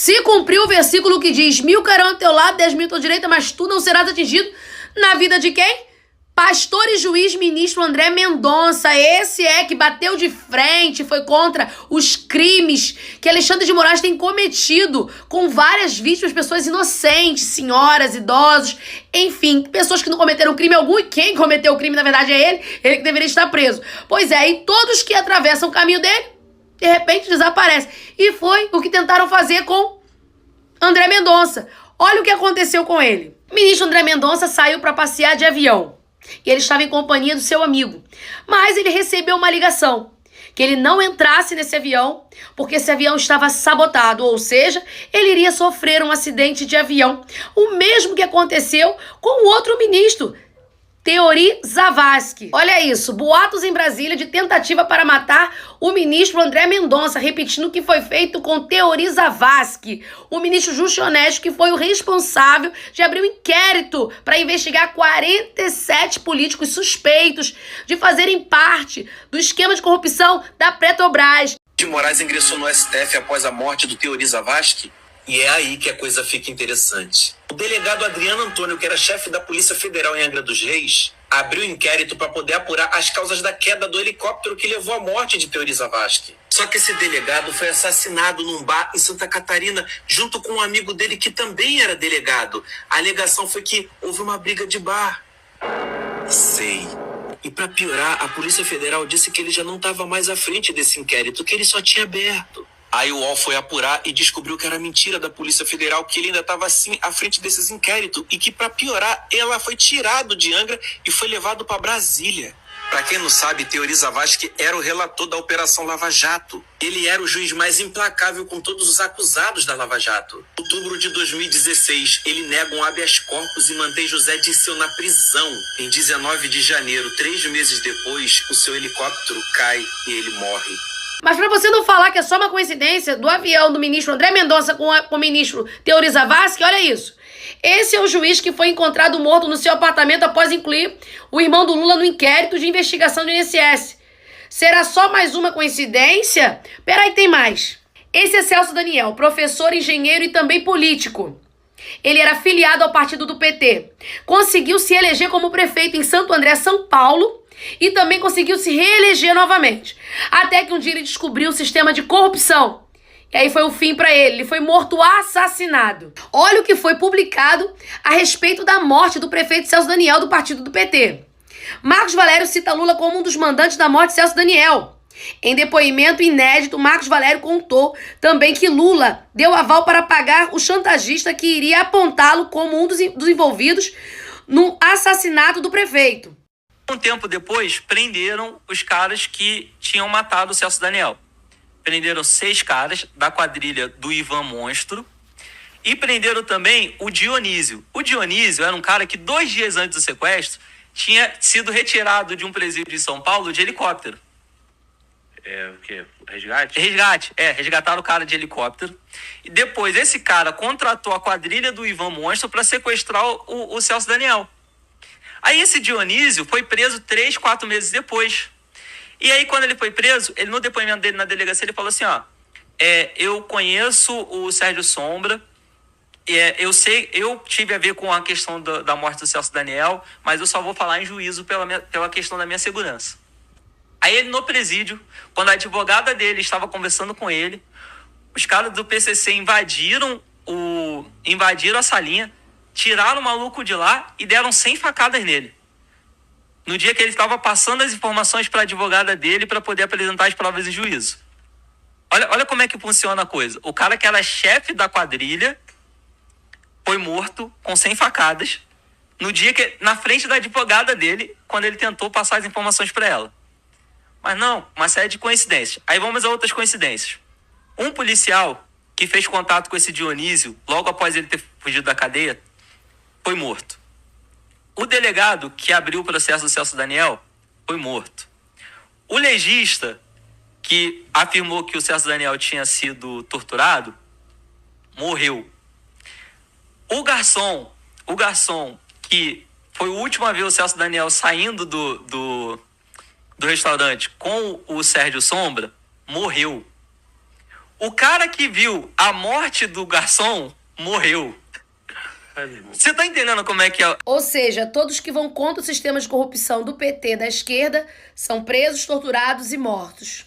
Se cumpriu o versículo que diz: 1.000 cairão ao teu lado, 10.000 à tua direita, mas tu não serás atingido, na vida de quem? Pastor e juiz ministro André Mendonça, esse que bateu de frente, foi contra os crimes que Alexandre de Moraes tem cometido com várias vítimas, pessoas inocentes, senhoras, idosos, enfim, pessoas que não cometeram crime algum, e quem cometeu o crime, na verdade, é ele que deveria estar preso. Pois é, e todos que atravessam o caminho dele, de repente desaparecem. E foi o que tentaram fazer com André Mendonça. Olha o que aconteceu com ele. O ministro André Mendonça saiu para passear de avião. E ele estava em companhia do seu amigo. Mas ele recebeu uma ligação que ele não entrasse nesse avião, porque esse avião estava sabotado, ou seja, ele iria sofrer um acidente de avião. O mesmo que aconteceu com o outro ministro, Teori Zavascki. Olha isso, boatos em Brasília de tentativa para matar o ministro André Mendonça, repetindo o que foi feito com Teori Zavascki, o ministro justo e honesto que foi o responsável de abrir um inquérito para investigar 47 políticos suspeitos de fazerem parte do esquema de corrupção da Petrobras. De Moraes ingressou no STF após a morte do Teori Zavascki. E é aí que a coisa fica interessante. O delegado Adriano Antônio, que era chefe da Polícia Federal em Angra dos Reis, abriu inquérito para poder apurar as causas da queda do helicóptero que levou à morte de Teori Zavascki. Só que esse delegado foi assassinado num bar em Santa Catarina, junto com um amigo dele que também era delegado. A alegação foi que houve uma briga de bar. Sei. E para piorar, a Polícia Federal disse que ele já não estava mais à frente desse inquérito, que ele só tinha aberto. Aí o UOL foi apurar e descobriu que era mentira da Polícia Federal, que ele ainda estava assim à frente desses inquéritos e que, para piorar, ela foi tirado de Angra e foi levado para Brasília. Para quem não sabe, Teori Zavascki era o relator da Operação Lava Jato. Ele era o juiz mais implacável com todos os acusados da Lava Jato. Em outubro de 2016, ele nega um habeas corpus e mantém José Dirceu na prisão. Em 19 de janeiro, 3 meses depois, o seu helicóptero cai e ele morre. Mas para você não falar que é só uma coincidência do avião do ministro André Mendonça com o ministro Teori Zavascki, olha isso. Esse é o juiz que foi encontrado morto no seu apartamento após incluir o irmão do Lula no inquérito de investigação do INSS. Será só mais uma coincidência? Peraí, tem mais. Esse é Celso Daniel, professor, engenheiro e também político. Ele era filiado ao partido do PT. Conseguiu se eleger como prefeito em Santo André, São Paulo, e também conseguiu se reeleger novamente. Até que um dia ele descobriu o sistema de corrupção. E aí foi o fim para ele. Ele foi morto assassinado. Olha o que foi publicado a respeito da morte do prefeito Celso Daniel do partido do PT. Marcos Valério cita Lula como um dos mandantes da morte de Celso Daniel. Em depoimento inédito, Marcos Valério contou também que Lula deu aval para pagar o chantagista que iria apontá-lo como um dos envolvidos no assassinato do prefeito. Um tempo depois, prenderam os caras que tinham matado o Celso Daniel. Prenderam 6 caras da quadrilha do Ivan Monstro e prenderam também o Dionísio. O Dionísio era um cara que 2 dias antes do sequestro tinha sido retirado de um presídio de São Paulo de helicóptero. O quê? Resgate? Resgate, resgataram o cara de helicóptero. E depois esse cara contratou a quadrilha do Ivan Monstro para sequestrar o Celso Daniel. Aí esse Dionísio foi preso 3, 4 meses depois. E aí quando ele foi preso, ele no depoimento dele na delegacia, ele falou assim, eu conheço o Sérgio Sombra, eu tive a ver com a questão da morte do Celso Daniel, mas eu só vou falar em juízo pela questão da minha segurança. Aí ele no presídio, quando a advogada dele estava conversando com ele, os caras do PCC invadiram a salinha, tiraram o maluco de lá e deram 100 facadas nele. No dia que ele estava passando as informações para a advogada dele para poder apresentar as provas em juízo. Olha como é que funciona a coisa. O cara que era chefe da quadrilha foi morto com 100 facadas no dia na frente da advogada dele, quando ele tentou passar as informações para ela. Mas não, uma série de coincidências. Aí vamos a outras coincidências. Um policial que fez contato com esse Dionísio logo após ele ter fugido da cadeia foi morto. O delegado que abriu o processo do Celso Daniel foi morto. O legista que afirmou que o Celso Daniel tinha sido torturado morreu. O garçom que foi o último a ver o Celso Daniel saindo do restaurante com o Sérgio Sombra morreu. O cara que viu a morte do garçom morreu. Você tá entendendo como é que é? Ou seja, todos que vão contra o sistema de corrupção do PT da esquerda são presos, torturados e mortos.